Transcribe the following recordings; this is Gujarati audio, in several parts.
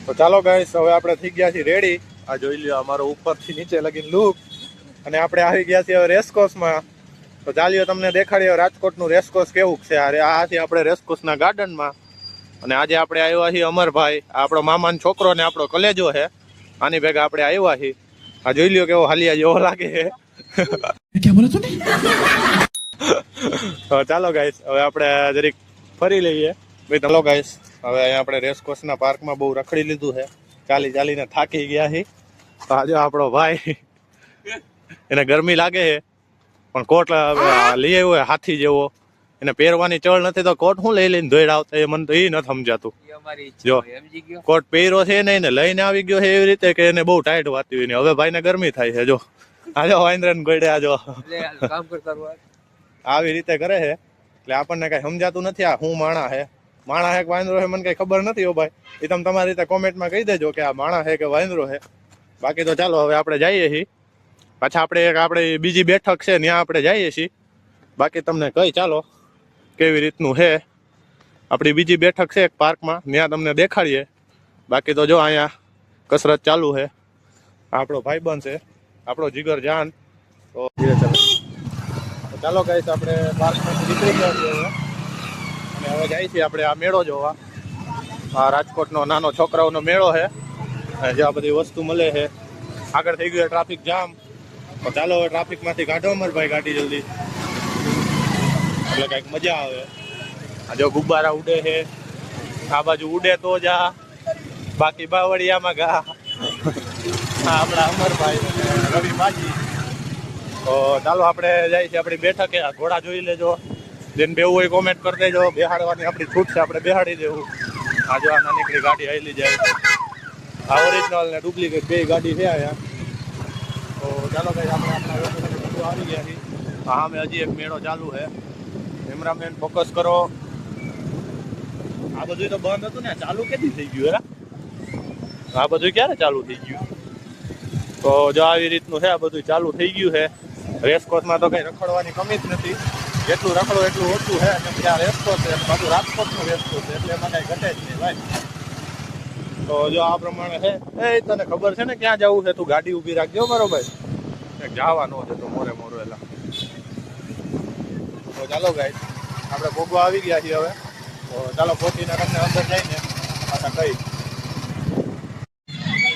તો ચાલો ગાઈસ, હવે આપણે થઈ ગયા છીએ રેડી. આ જોઈ લ્યો અમારો ઉપરથી નીચે લગીને લુક. અને આપણે આવી ગયા છીએ હવે રેસકોર્સમાં. તો ચાલ્યો તમને દેખાડીએ રાજકોટનું રેસકોર્સ કેવું છે. આ છે આપણે રેસકોર્સના ગાર્ડનમાં. અને આજે આપણે આવ્યા છીએ અમરભાઈ, આપણો મામાનો છોકરો ને આપણો કલેજો છે. આની ભેગા આપણે આવ્યા છીએ. આ જોઈ લ્યો કેવો હાલિયા જેવો લાગે છે. क्या बोला तूने? તો ચાલો ગાઈસ, હવે આપણે જરીક ફરી લઈએ. ભાઈ ચાલો ગાઈસ, હવે અહીંયા આપણે રેસકોર્સના પાર્કમાં બહુ રખડી લીધું છે. ચાલી ચાલીને થાકી ગયા છીએ. તો આજે આપણો ભાઈ એને ગરમી લાગે છે, પણ કોટ લઈ આવ્યો હોય હાથી જેવો. એને પહેરવાની ચળ નથી તો કોટ હું લઈ લઈને ધોઈડ આવતા એ મને તો એ નથી સમજાતું. જો કોટ પહેર્યો છે ને એને લઈને આવી ગયો છે એવી રીતે કે એને બહુ ટાઈટ વાતી હોય ને હવે ભાઈને ગરમી થાય છે. જો આજો વાંદરાન ગોડે આજો આવી રીતે કરે છે એટલે આપણને કઈ સમજાતું નથી. આ હું માણા હે કે વાંદરો હે મને કઈ ખબર નથી. હો ભાઈ, એ તમે તમારી રીતે કોમેન્ટમાં કહી દેજો કે આ માણા હે કે વાંદરો હે. બાકી તો ચાલો હવે આપણે જઈએ છીએ પાછા. આપણે બીજી બેઠક છે ત્યાં આપણે જઈએ છીએ. બાકી તમને કહી ચાલો કેવી રીતનું છે. આપણી બીજી બેઠક છે એક પાર્કમાં, ત્યાં તમને દેખાડીએ. બાકી તો જો અહીંયા કસરત ચાલુ છે. આપણો ભાઈબંધ છે, આપણો જીગર જાન. તો ચાલો ગાઈસ, આપણે પાર્કમાંથી નીકળી ગયા છીએ હવે. અને હવે જાય છીએ આપણે આ મેળો જોવા. આ રાજકોટનો નાનો છોકરાઓનો મેળો છે જ્યાં બધી વસ્તુ મળે છે. આગળ થઈ ગયું ટ્રાફિક જામ. તો ચાલો હવે ટ્રાફિકમાંથી કાઢો અમરભાઈ ગાડી જલ્દી, એટલે કંઈક મજા આવે. આ જો ગુબ્બારા ઉડે છે, આ બાજુ ઉડે તો જા, બાકી બાવળિયામાં ગા. હા, આપણા અમરભાઈ રવિ બાજી. તો ચાલો આપણે જાય છે આપણી બેઠકે. આ ઘોડા જોઈ લેજો, જેને બેવું હોય કોમેન્ટ કરી દેજો. બેહાડવાની આપણી છૂટ છે, આપણે બેહાડી દેવું. આ જો આ નાનીકડી ગાડી હાલી જાય. આ ઓરિજિનલ ને ડુપ્લિકેટ બે ગાડી છે અહીંયા. તો ચાલો ભાઈ, આપણે આપણા આવી ગયા છીએ. હા, અમે હજી એક મેળો ચાલુ છે. કેમેરામેન ફોકસ કરો. આ બધું તો બંધ હતું ને, ચાલુ કેદી થઈ ગયું? આ બધું ક્યારે ચાલુ થઈ ગયું? તો જો આવી રીતનું છે, આ બધું ચાલુ થઈ ગયું છે. રેસકોર્સમાં તો કઈ રખડવાની કમી જ નથી. જેટલું રખડો એટલું ઓછું છે. કેમ કે આ રેસકોર્સ છે, પાછું રાજકોટનું રેસકોર્સ છે, એટલે એમાં કઈ ઘટે જ નહીં ભાઈ. તો જો આ પ્રમાણે છે. એ તને ખબર છે ને ક્યાં જવું છે? તું ગાડી ઊભી રાખજો મારો ભાઈ, જવાનો છે તો મોરે મોરો એલા. તો ચાલો ગાઈસ, આપણે ભોગવા આવી ગયા છીએ હવે. તો ચાલો પહોંચીને તમને અંદર જઈને પાછા કઈ.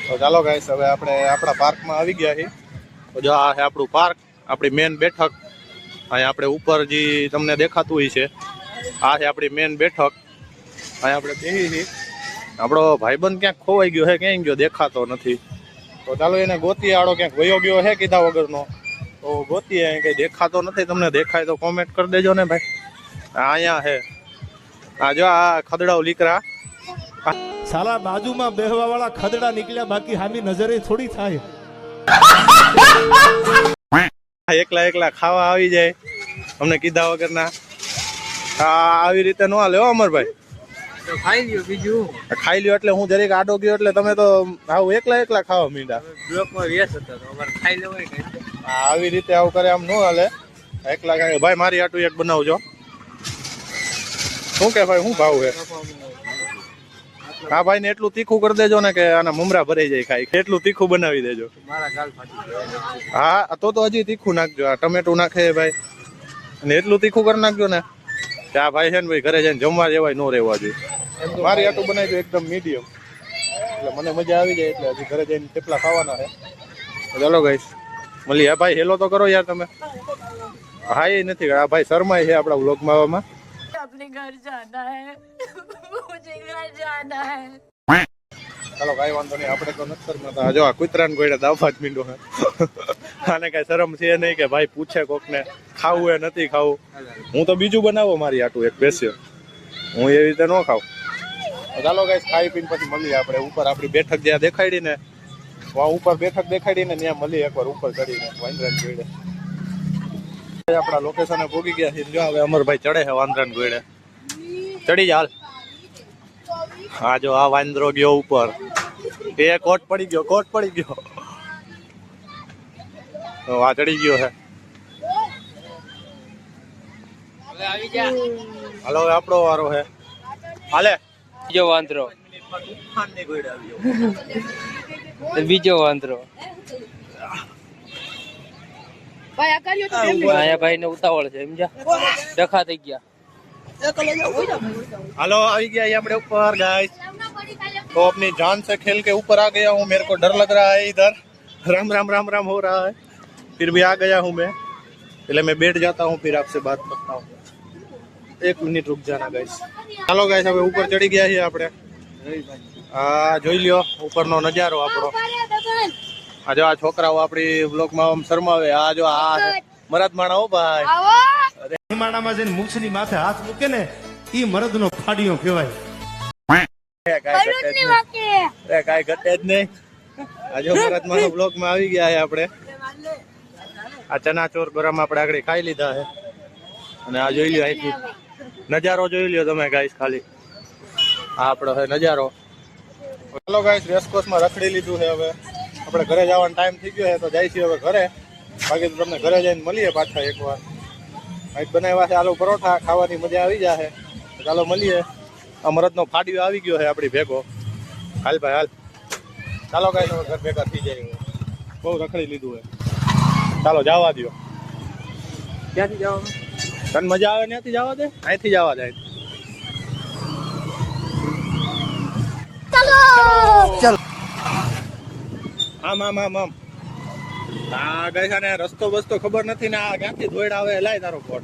તો ચાલો ગાઈસ, હવે આપણે આપણા પાર્કમાં આવી ગયા છીએ. તો જો આ છે આપણું પાર્ક, આપણી મેન બેઠક. અહીંયા આપણે ઉપર જે તમને દેખાતું હોય છે, આ છે આપણી મેન બેઠક. અહીંયા આપણે બેસી છીએ. આપણો ભાઈબંધ ક્યાંક ખોવાઈ ગયો છે, ક્યાંય ગયો દેખાતો નથી. તો ચાલો એને ગોતી. આડો ક્યાંક વયો ગયો છે કીધા વગરનો. તો ગોતી, અહીં કંઈ દેખાતો નથી. તમને દેખાય તો કોમેન્ટ કરી દેજો ને ભાઈ. અહીંયા છે આ જો આ ખદડાઓ લીકરા. साला बाजूમાં બેહવા વાળા ખદડા નીકળ્યા, બાકી હામી નજરે થોડી થાય. એકલા એકલા ખાવા આવી જાય અમને કીધા વગરના. આવી રીતે નો હાલે હો અમરભાઈ. ખાઈ લ્યો, બીજું ખાઈ લ્યો એટલે હું જરીક આડો ગયો એટલે તમે તો આવું એકલા એકલા ખાવા મીંડા. બ્લોકમાં વ્યસ્ત હતા તો અમારે ખાઈ લેવાય કઈ. આવી રીતે આવું કરે આમ નો હાલે. એકલા ખાય ભાઈ. મારી આટું એક બનાવજો. શું કે ભાઈ, શું ભાવ છે? હા ભાઈ ને એટલું તીખું કરી દેજો ને કે આના મમરા ભરાઈ જાય ખાઈ. એટલું તીખું બનાવી દેજો. મારા ગાલ ફાટી. હા, તો હજી તીખું નાખજો. આ ટમેટું નાખે ભાઈ, અને એટલું તીખું કરી નાખજો ને. આ ભાઈ છે ને ભાઈ, ઘરે જઈને જમવા જેવાય નો રહેવા જોઈએ. મારી આટું બનાવજો એકદમ મીડિયમ, એટલે મને મજા આવી જાય. એટલે હજી ઘરે જઈને થેપલા ખાવાના છે. ચાલો ગાઈસ મળી. હા ભાઈ, હેલો તો કરો યાર તમે. હા, એ નથી. આ ભાઈ શર્માય છે આપણા વ્લોગમાં આવવામાં. अपने घर जाना है, मुझे घर जाना है. ચાલો કઈ વાંધો નહીં, આપણે તો નથી શરમાતા. જો આ કૂતરાને ગોળે દાફા જ મીંડો હે. આને કઈ શરમ છે નહીં કે ભાઈ પૂછે કોકને ખાવું એ નથી ખાવું. હું તો બીજું બનાવો મારી આટું એક સ્પેશિયલ. હું એવી રીતે ન ખાઉં. ચાલો ગાઈસ, ખાઈ પીને પછી મળીએ આપણે ઉપર. આપણી બેઠક જ્યાં દેખાડી ને, ઉપર બેઠક દેખાડી ને ત્યાં મળીએ એકવાર ઉપર ચડીને વાંદરાને ગોળે. આપણા લોકેશને પહોંચી ગયા છે. જો હવે અમરભાઈ ચડે છે વાંદરાને ગોળે. ચડી જા. હા જો આ વાંદરો ગયો ઉપર. એ કોટ પડી ગયો, કોટ પડી ગયો. તો આ ચડી ગયો છે. હાલો હવે આપણો વારો છે. હાલે જો વાંદરો બીજો વાંદરો આયા ભાઈ ને ઉતાવળ છે સમજ્યા ડખા થઈ ગયા हेलो अभी गया ये अपने ऊपर गाइस तो अपनी जान से खेल के ऊपर आ गया हूँ मेरे को डर लग रहा है इधर राम राम राम राम हो रहा है फिर भी आ गया हूँ मैं पहले मैं बैठ जाता हूँ फिर आपसे बात करता हूँ 1 मिनट रुक जाना गाइस हेलो गाइस હવે ઉપર ચડી ગયા છીએ આપણે આ જોઈ લ્યો ઉપરનો નજારો આપણો આ જો આ છોકરાઓ આપણી વ્લોગમાં આમ શરમાવે આ જો આ મરદ માણા હો ભાઈ માણામાં જઈને મૂછની માથે હાથ મૂકે ને ઈ મરદનો ફાડિયો કહેવાય. કાંઈ ઘટે જ નહીં આજે મરદ માણો બ્લોગમાં આવી ગયા છે આપણે આ ચનાચોર ગરમ આપણે આગળ ખાઈ લીધા છે અને આ જોઈ લ્યો અહીંથી નજારો જોઈ લ્યો તમે ગાઈસ ખાલી આ આપણો છે નજારો ચાલો ગાઈસ રેસકોર્સમાં રખડી લીધું છે હવે આપણે ઘરે જવાનો ટાઈમ થઈ ગયો છે તો જાય છીએ હવે ઘરે બાકી તો તમને ઘરે જઈને મળીએ પાછા એકવાર કંઈક બનાવ્યા છે આલુ પરોઠા ખાવાની મજા આવી જાય ચાલો મળીએ અમરતનો ફાડ્યો આવી ગયો છે આપણી ભેગો હાલ ભાઈ હાલ ચાલો ગાઈસ હવે ઘર ભેગા થઈ જાય બહુ રખડી લીધું છે ચાલો જવા દો ક્યાંથી જવાનું તને મજા આવે ત્યાંથી જવા દે અહીંથી જવા દે ચાલો આમ આમ આમ આમ આ ગઈ છે ને રસ્તો બસ્તો ખબર નથી ને આ ક્યાંથી દોડ આવે લાય તારો કોટ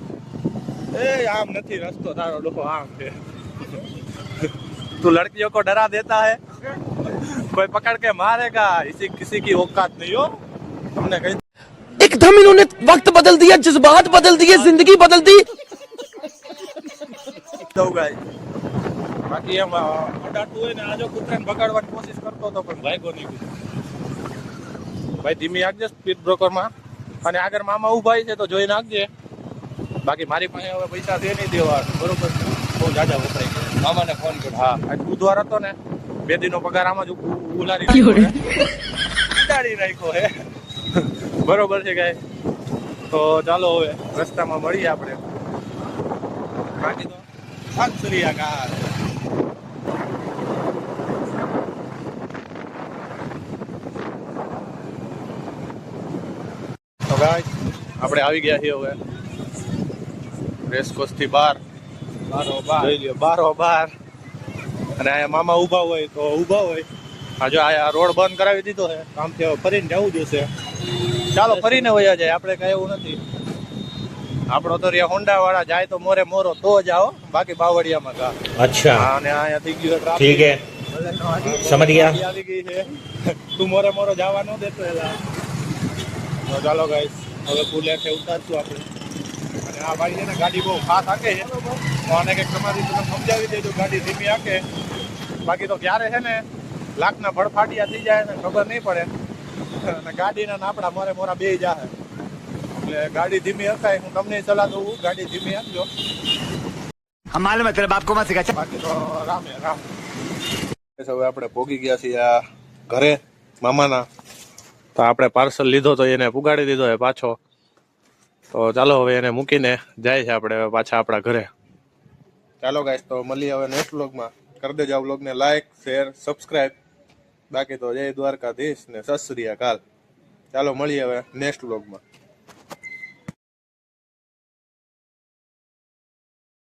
એ આમ નથી રસ્તો તારો લોકો આમ છે તું લડકીઓ કો ડરા દેતા है कोई पकड़ के मारेगा इसी किसी की औकात नहीं हो हमने कही एकदम इन्होंने वक्त बदल दिया जज्बात बदल दिए जिंदगी बदल दी દઉં ગાય બાકી એમ અડાતું હોય ને આજો કૂતરાને બગાડવાની કોશિશ કરતો હતો પણ ભાગ્યો નહીં ભાઈ ધીમી આગજે સ્પીડ બ્રોકરમાં અને આગળ મામા ઉભા છે તો જોઈ નાખજે બાકી મારી પાસે હવે પૈસા દે નહીં દેવા બરોબર બહુ જાજા વપરાઈ ગયા મામાને ફોન કર્યો હા આજ બુધવાર હતો ને 2 દિનનો પગાર આમાં જ ઉલારી ઉડાડી નાખ્યો હે બરોબર છે ગાય તો ચાલો હવે રસ્તામાં મળીએ આપણે બાકી તો સત શ્રી અકાલ તો ગાઈસ આપણે આવી ગયા છીએ હવે રેસકોર્સ થી બહાર જોઈ લ્યો બારો બાર અને અહીંયા મામા ઊભા હોય તો ઊભા હોય આ જો આ રોડ બંધ કરાવી દીધો છે કામથી હવે ફરીને જવું જોશે ચાલો ફરીને વયા જાય આપણે કઈ એવું નથી આપણો તો રહ્યા હોન્ડા વાળા જાય તો મોરે મોરો તો જાઓ બાકી બાવળિયામાં ગા अच्छा અને અહીંયા થઈ ગયું ठीक है समझ गया આવી ગઈ છે તું મોરે મોરો જવા ન દેતો એલા તો ચાલો ગાઈસ હવે પુલેથી ઉતારશું આપણે અને આ ભાઈ છે ને ગાડી બહુ ફાસ્ટ હાકે છે તો આને કંઈક તમારી તમે સમજાવી દેજો ગાડી ધીમી હાકે બાકી તો ક્યારે છે ને લાખના ફળફાટિયા થઈ જાય ને ખબર નહીં પડે અને ગાડીના નાપડા મોરે મોરા બે જાય એટલે ગાડી ધીમી હકાય હું તમને સલાહ દઉં ગાડી ધીમી આપજો हम मालूम है तेरे बाप को मत सिखा બાકી તો રામે રામ હવે આપણે પોગી ગયા છીએ આ ઘરે મામાના તો આપણે પાર્સલ લીધો તો એને પુગાડી દીધો છે પાછો તો ચાલો હવે એને મૂકીને જાય છે આપણે હવે પાછા આપણા ઘરે ચાલો ગાઈસ તો મળીએ હવે નેક્સ્ટ વ્લોગમાં કરી દેજો આ વ્લોગને લાઈક શેર સબસ્ક્રાઇબ બાકી તો જય દ્વારકાધીશ ને સત શ્રી અકાલ ચાલો મળીએ હવે નેક્સ્ટ વ્લોગમાં